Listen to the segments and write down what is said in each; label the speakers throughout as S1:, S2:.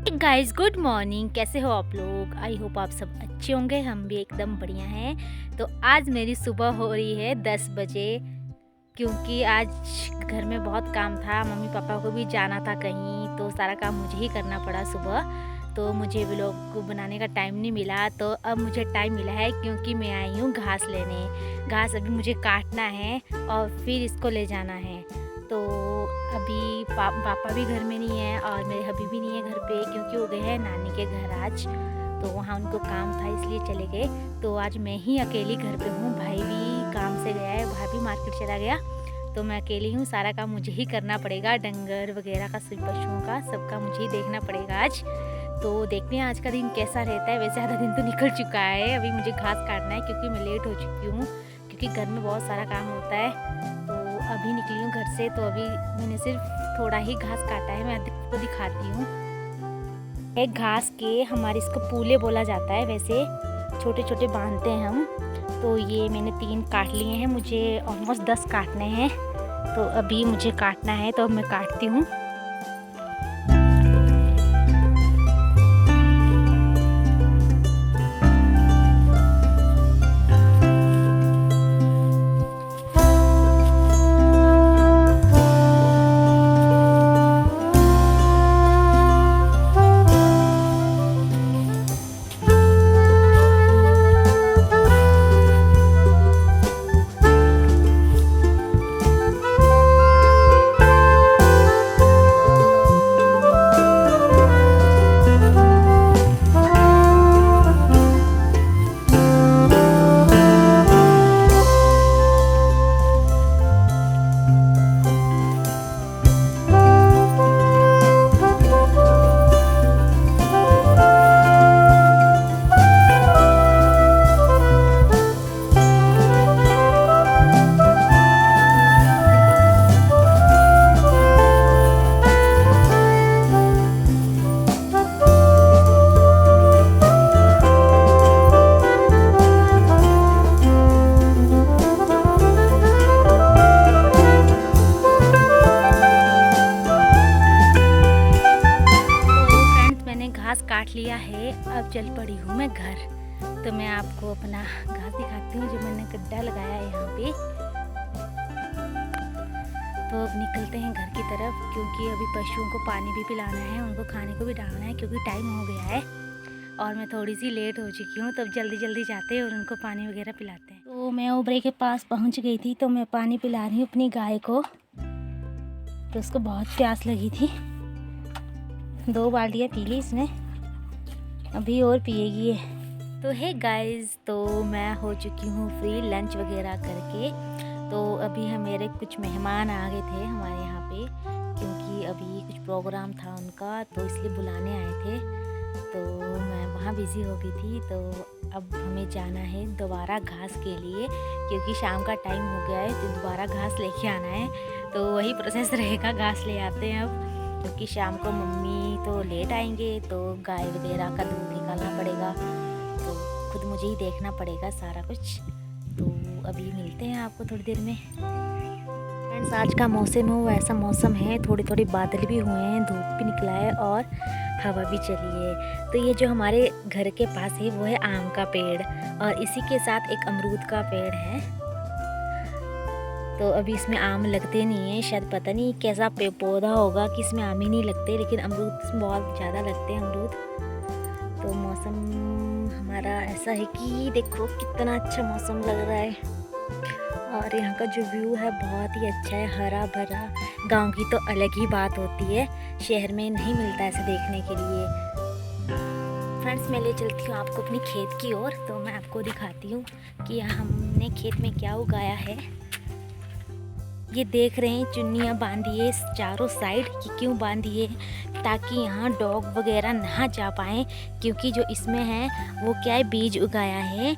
S1: Guys good morning. कैसे हो आप लोग? आई होप आप सब अच्छे होंगे। हम भी एकदम बढ़िया हैं। तो आज मेरी सुबह हो रही है 10 बजे, क्योंकि आज घर में बहुत काम था। मम्मी पापा को भी जाना था कहीं, तो सारा काम मुझे ही करना पड़ा सुबह। तो मुझे व्लॉग बनाने का टाइम नहीं मिला। तो अब मुझे टाइम मिला है, क्योंकि मैं आई हूँ घास लेने। घास अभी मुझे काटना है और फिर इसको ले जाना है। तो अभी पापा भी घर में नहीं है और मेरे हबी भी नहीं है घर पे, क्योंकि वो गए हैं नानी के घर आज। तो वहाँ उनको काम था, इसलिए चले गए। तो आज मैं ही अकेली घर पे हूँ। भाई भी काम से गया है, भाई भी मार्केट चला गया। तो मैं अकेली हूँ, सारा काम मुझे ही करना पड़ेगा। डंगर वगैरह का, सभी पशुओं का, सबका मुझे ही देखना पड़ेगा आज। तो देखते हैं आज का दिन कैसा रहता है। वैसे आधा दिन तो निकल चुका है, अभी मुझे घास काटना है क्योंकि मैं लेट हो चुकी हूँ, क्योंकि घर में बहुत सारा काम होता है। तो अभी निकली हूँ घर से, तो अभी मैंने सिर्फ थोड़ा ही घास काटा है। मैं आपको दिखाती हूँ। एक घास के हमारे इसको पूले बोला जाता है, वैसे छोटे छोटे बांधते हैं हम। तो ये मैंने 3 काट लिए हैं, मुझे ऑलमोस्ट 10 काटने हैं। तो अभी मुझे काटना है, तो अब मैं काटती हूँ। घास काट लिया है, अब चल पड़ी हूँ मैं घर। तो मैं आपको अपना घास दिखाती हूँ, जो मैंने गड्ढा लगाया है यहाँ पे। तो अब निकलते हैं घर की तरफ, क्योंकि अभी पशुओं को पानी भी पिलाना है, उनको खाने को भी डालना है, क्योंकि टाइम हो गया है और मैं थोड़ी सी लेट हो चुकी हूँ। तब जल्दी जल्दी जाते हैं और उनको पानी वगैरह पिलाते हैं। तो मैं ओबरे के पास पहुँच गई थी, तो मैं पानी पिला रही हूँ अपनी गाय को। तो उसको बहुत प्यास लगी थी, 2 बाल्टियाँ पी ली इसने, अभी और पिएगी ये। तो है गाइस, तो मैं हो चुकी हूँ फ्री लंच वगैरह करके। तो अभी मेरे कुछ मेहमान आ गए थे हमारे यहाँ पे, क्योंकि अभी कुछ प्रोग्राम था उनका, तो इसलिए बुलाने आए थे। तो मैं वहाँ बिज़ी हो गई थी। तो अब हमें जाना है दोबारा घास के लिए, क्योंकि शाम का टाइम हो गया है, तो दोबारा घास लेके आना है। तो वही प्रोसेस रहेगा, घास ले आते हैं अब, क्योंकि शाम को मम्मी तो लेट आएंगे, तो गाय वगैरह का दूध निकालना पड़ेगा, तो खुद मुझे ही देखना पड़ेगा सारा कुछ। तो अभी मिलते हैं आपको थोड़ी देर में। फ्रेंड्स, आज का मौसम है वो ऐसा मौसम है, थोड़ी थोड़ी बादल भी हुए हैं, धूप भी निकला है और हवा भी चली है। तो ये जो हमारे घर के पास है वो है आम का पेड़, और इसी के साथ एक अमरूद का पेड़ है। तो अभी इसमें आम लगते नहीं हैं, शायद पता नहीं कैसा पौधा होगा कि इसमें आम ही नहीं लगते, लेकिन अमरूद इसमें बहुत ज़्यादा लगते हैं अमरूद। तो मौसम हमारा ऐसा है कि देखो कितना अच्छा मौसम लग रहा है, और यहाँ का जो व्यू है बहुत ही अच्छा है, हरा भरा। गांव की तो अलग ही बात होती है, शहर में नहीं मिलता ऐसे देखने के लिए। फ्रेंड्स, मैं ले चलती हूँ आपको अपनी खेत की ओर। तो मैं आपको दिखाती हूँ कि हमने खेत में क्या उगाया है। ये देख रहे हैं, चुन्नियाँ बांधी है चारों साइड। कि क्यों बांधी है? ताकि यहाँ डॉग वगैरह ना जा पाएँ, क्योंकि जो इसमें है वो क्या है, बीज उगाया है।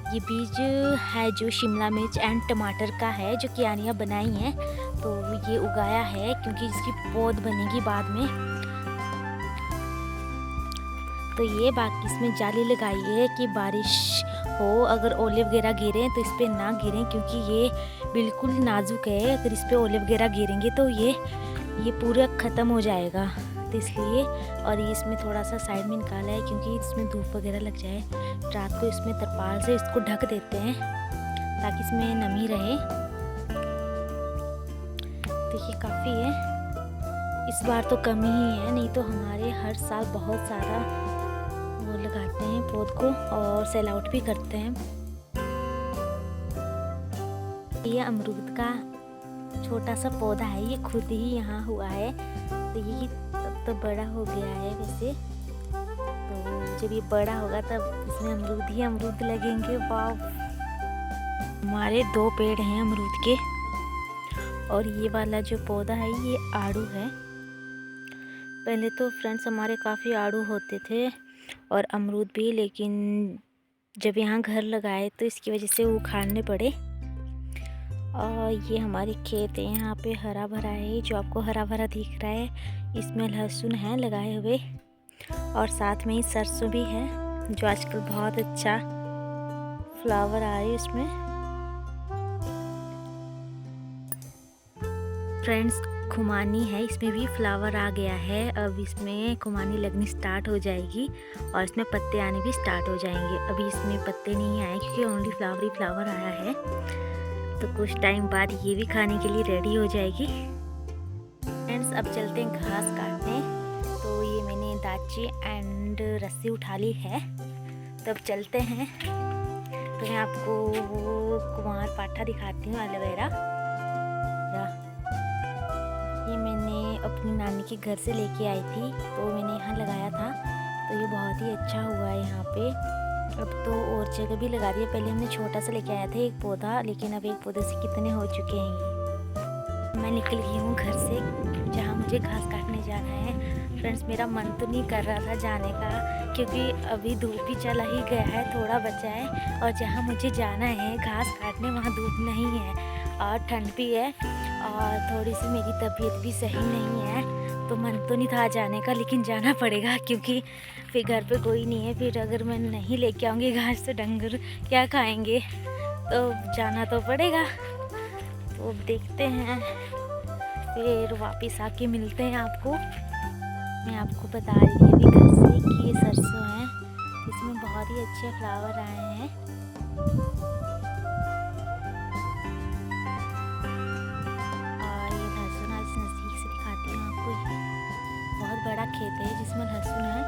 S1: ये बीज है जो शिमला मिर्च एंड टमाटर का है, जो क्यारियाँ बनाई हैं, तो ये उगाया है, क्योंकि इसकी पौध बनेगी बाद में। तो ये बाकी इसमें जाली लगाई है कि बारिश हो, अगर ओले वगैरह गिरें तो इस पर ना गिरें, क्योंकि ये बिल्कुल नाजुक है। अगर इस पर ओले वगैरह गिरेंगे तो ये पूरा ख़त्म हो जाएगा, सकते इसलिए। और ये इसमें थोड़ा सा साइड में निकाला है क्योंकि इसमें धूप वगैरह लग जाए। रात को इसमें तरपाल से इसको ढक देते हैं ताकि इसमें नमी रहे। देखिए काफ़ी है, इस बार तो कम ही है, नहीं तो हमारे हर साल बहुत सारा वो लगाते हैं पौध को और सेल आउट भी करते हैं। ये अमरूद का छोटा सा पौधा है, ये खुद ही यहाँ हुआ है। तो ये तब तो बड़ा हो गया है वैसे, तो जब ये बड़ा होगा तब इसमें अमरूद ही अमरूद लगेंगे। वाह, हमारे 2 पेड़ हैं अमरूद के। और ये वाला जो पौधा है ये आड़ू है। पहले तो फ्रेंड्स हमारे काफ़ी आड़ू होते थे और अमरूद भी, लेकिन जब यहाँ घर लगाए तो इसकी वजह से उखाड़ने पड़े। और ये हमारे खेत है, यहाँ पे हरा भरा है, जो आपको हरा भरा दिख रहा है इसमें लहसुन है लगाए हुए, और साथ में ही सरसों भी है जो आजकल बहुत अच्छा फ्लावर आ रही है इसमें। फ्रेंड्स खुमानी है, इसमें भी फ्लावर आ गया है। अब इसमें खुमानी लगनी स्टार्ट हो जाएगी और इसमें पत्ते आने भी स्टार्ट हो जाएंगे। अभी इसमें पत्ते नहीं आए क्योंकि ओनली फ्लावर ही फ्लावर आया है, तो कुछ टाइम बाद ये भी खाने के लिए रेडी हो जाएगी। फ्रेंड्स अब चलते हैं घास काटने। तो ये मैंने दाची एंड रस्सी उठा ली है, तब चलते हैं। तो मैं आपको वो कुमार पाठा दिखाती हूँ, एलोवेरा। ये मैंने अपनी नानी के घर से लेके आई थी, तो मैंने यहाँ लगाया था, तो ये बहुत ही अच्छा हुआ है यहाँ पे। अब तो और जगह भी लगा दिया। पहले हमने छोटा सा लेके आया था एक पौधा, लेकिन अब एक पौधे से कितने हो चुके हैं। मैं निकल गई हूँ घर से, जहाँ मुझे घास काटने जाना है। फ्रेंड्स मेरा मन तो नहीं कर रहा था जाने का, क्योंकि अभी धूप भी चला ही गया है, थोड़ा बचा है। और जहाँ मुझे जाना है घास काटने, वहाँ धूप नहीं है और ठंड भी है, और थोड़ी सी मेरी तबीयत भी सही नहीं है, तो मन तो नहीं था जाने का, लेकिन जाना पड़ेगा क्योंकि फिर घर पे कोई नहीं है। फिर अगर मैं नहीं लेके आऊँगी घास तो डंगर क्या खाएंगे, तो जाना तो पड़ेगा। तो देखते हैं, फिर वापस आके मिलते हैं आपको। मैं आपको बता रही थी अभी घर से कि ये सरसों है, इसमें बहुत ही अच्छे फ्लावर आए हैं। और ये लहसुन आज नज़दीक से दिखाती हूँ आपको। बहुत बड़ा खेत है जिसमें लहसुन है।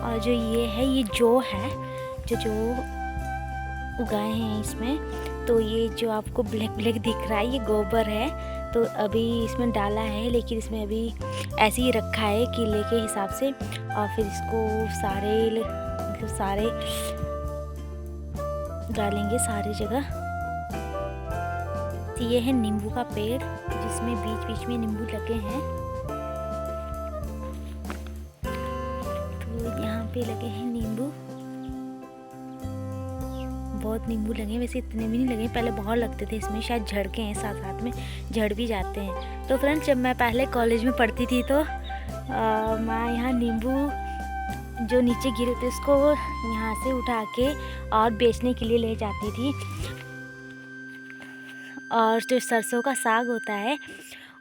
S1: और जो ये है, ये जो है, जो उगाए हैं इसमें, तो ये जो आपको ब्लैक ब्लैक दिख रहा है ये गोबर है। तो अभी इसमें डाला है, लेकिन इसमें अभी ऐसे ही रखा है किले के हिसाब से, और फिर इसको सारे डालेंगे सारी जगह। तो ये है नींबू का पेड़ जिसमें बीच बीच में नींबू लगे हैं। तो यहाँ पे लगे हैं नींबू, बहुत नींबू लगे। वैसे इतने भी नहीं लगे, पहले बहुत लगते थे इसमें, शायद झड़ के हैं, साथ साथ में झड़ भी जाते हैं। तो फ्रेंड्स जब मैं पहले कॉलेज में पढ़ती थी तो मैं यहाँ नींबू जो नीचे गिरे थे उसको यहाँ से उठा के और बेचने के लिए ले जाती थी। और जो सरसों का साग होता है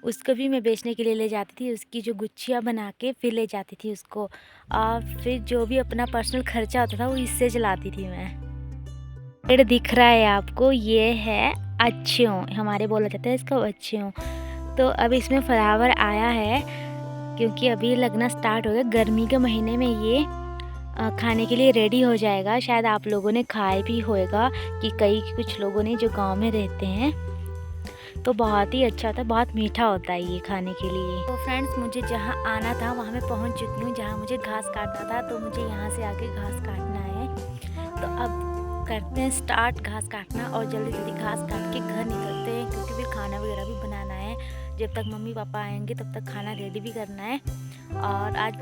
S1: उसको भी मैं बेचने के लिए ले जाती थी, उसकी जो गुच्छियाँ बना के फिर ले जाती थी उसको, और फिर जो भी अपना पर्सनल खर्चा होता था वो इससे चलाती थी मैं। पेड़ दिख रहा है आपको, ये है अच्छियों, हमारे बोला जाता है इसको अच्छियों। तो अब इसमें फ्लावर आया है क्योंकि अभी लगना स्टार्ट हो गया। गर्मी के महीने में ये खाने के लिए रेडी हो जाएगा। शायद आप लोगों ने खाए भी होगा कि कुछ लोगों ने जो गांव में रहते हैं, तो बहुत ही अच्छा होता है, बहुत मीठा होता है ये खाने के लिए। तो फ्रेंड्स मुझे जहाँ आना था वहाँ मैं पहुँच चुकी हूँ, जहाँ मुझे घास काटना था, तो मुझे यहाँ से आके घास काटना है। तो अब करते हैं स्टार्ट घास काटना, और जल्दी जल्दी घास काट के घर निकलते हैं, क्योंकि फिर खाना वगैरह भी बनाना है। जब तक मम्मी पापा आएंगे तब तक खाना रेडी भी करना है। और आज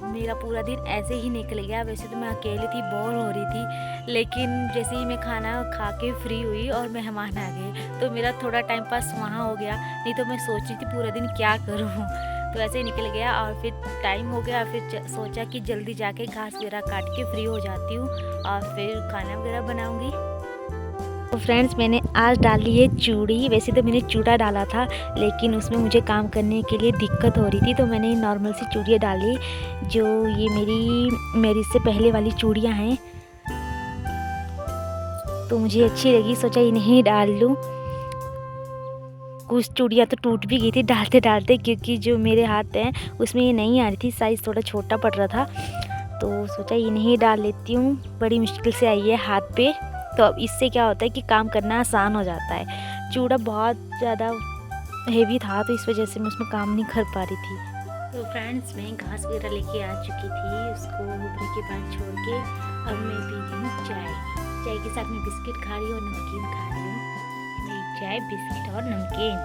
S1: मेरा पूरा दिन ऐसे ही निकल गया। वैसे तो मैं अकेली थी, बोर हो रही थी, लेकिन जैसे ही मैं खाना खा के फ्री हुई और मेहमान आ गए, तो मेरा थोड़ा टाइम पास वहाँ हो गया। नहीं तो मैं सोच रही थी पूरा दिन क्या करूँ, तो ऐसे ही निकल गया। और फिर टाइम हो गया, फिर सोचा कि जल्दी जाके घास वगैरह काट के फ्री हो जाती हूँ और फिर खाना वगैरह बनाऊँगी। तो फ्रेंड्स मैंने आज डाली है चूड़ी। वैसे तो मैंने चूड़ा डाला था, लेकिन उसमें मुझे काम करने के लिए दिक्कत हो रही थी, तो मैंने नॉर्मल सी चूड़ियाँ डाली, जो ये मेरी मैरिज से पहले वाली चूड़ियाँ हैं। तो मुझे अच्छी लगी, सोचा इन्हें ही डाल लूँ। कुछ चूड़ियाँ तो टूट भी गई थी डालते डालते, क्योंकि जो मेरे हाथ हैं उसमें ये नहीं आ रही थी, साइज़ थोड़ा छोटा पड़ रहा था। तो सोचा इन्हें ही डाल लेती हूँ। बड़ी मुश्किल से आई है हाथ पे। तो अब इससे क्या होता है कि काम करना आसान हो जाता है। चूड़ा बहुत ज़्यादा हेवी था, तो इस वजह से मैं उसमें काम नहीं कर पा रही थी। तो फ्रेंड्स मैं घास वगैरह लेके आ चुकी थी, उसको उबरे के बाद छोड़ के अब मैं पी रही हूँ चाय के साथ में बिस्किट खा रही हूँ और नमकीन खा रही हूँ। मेरी चाय, बिस्किट और नमकीन।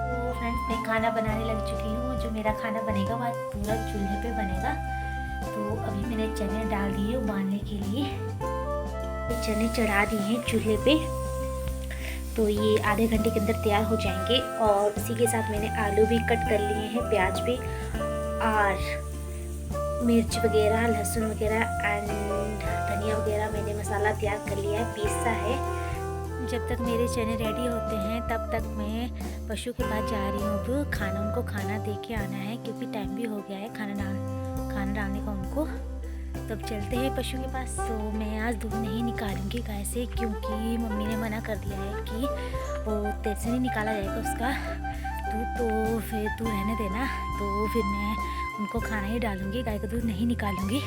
S1: तो फ्रेंड्स मैं खाना बनाने लग चुकी हूँ। जो मेरा खाना बनेगा वह पूरा चूल्हे पे बनेगा। तो अभी मैंने चने डाल दिए उबालने के लिए। चने चढ़ा दिए हैं चूल्हे पे, तो ये आधे घंटे के अंदर तैयार हो जाएंगे। और उसी के साथ मैंने आलू भी कट कर लिए हैं, प्याज भी, और मिर्च वगैरह, लहसुन वगैरह एंड धनिया वगैरह मैंने मसाला तैयार कर लिया है, पीसा है। जब तक मेरे चने रेडी होते हैं तब तक मैं पशु के पास जा रही हूँ। अब उनको खाना दे के आना है, क्योंकि टाइम भी हो गया है खाना डालने का उनको। तब चलते हैं पशु के पास। तो मैं आज दूध नहीं निकालूंगी गाय से, क्योंकि मम्मी ने मना कर दिया है कि वो तेरे से नहीं निकाला जाएगा उसका दूध, तो फिर तू रहने देना। तो फिर मैं उनको खाना ही डालूंगी, गाय का दूध नहीं निकालूंगी।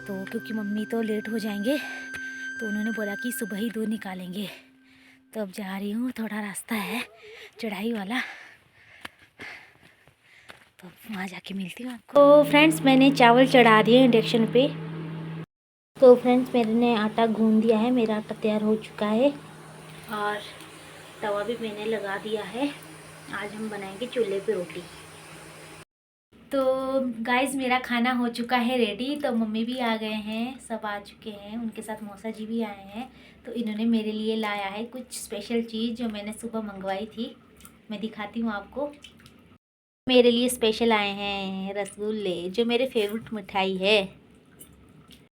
S1: तो क्योंकि मम्मी तो लेट हो जाएंगे, तो उन्होंने बोला कि सुबह ही दूध निकालेंगे। तो अब जा रही हूँ, थोड़ा रास्ता है चढ़ाई वाला, तो वहाँ जाके मिलती हूँ आपको। तो फ्रेंड्स मैंने चावल चढ़ा दिए इंडक्शन पे। तो फ्रेंड्स मैंने आटा गूंद दिया है, मेरा आटा तैयार हो चुका है और तवा भी मैंने लगा दिया है। आज हम बनाएंगे चूल्हे पे रोटी। तो गाइस मेरा खाना हो चुका है रेडी। तो मम्मी भी आ गए हैं, सब आ चुके हैं, उनके साथ मौसा जी भी आए हैं। तो इन्होंने मेरे लिए लाया है कुछ स्पेशल चीज़ जो मैंने सुबह मंगवाई थी, मैं दिखाती हूँ आपको। मेरे लिए स्पेशल आए हैं रसगुल्ले, जो मेरे फेवरेट मिठाई है।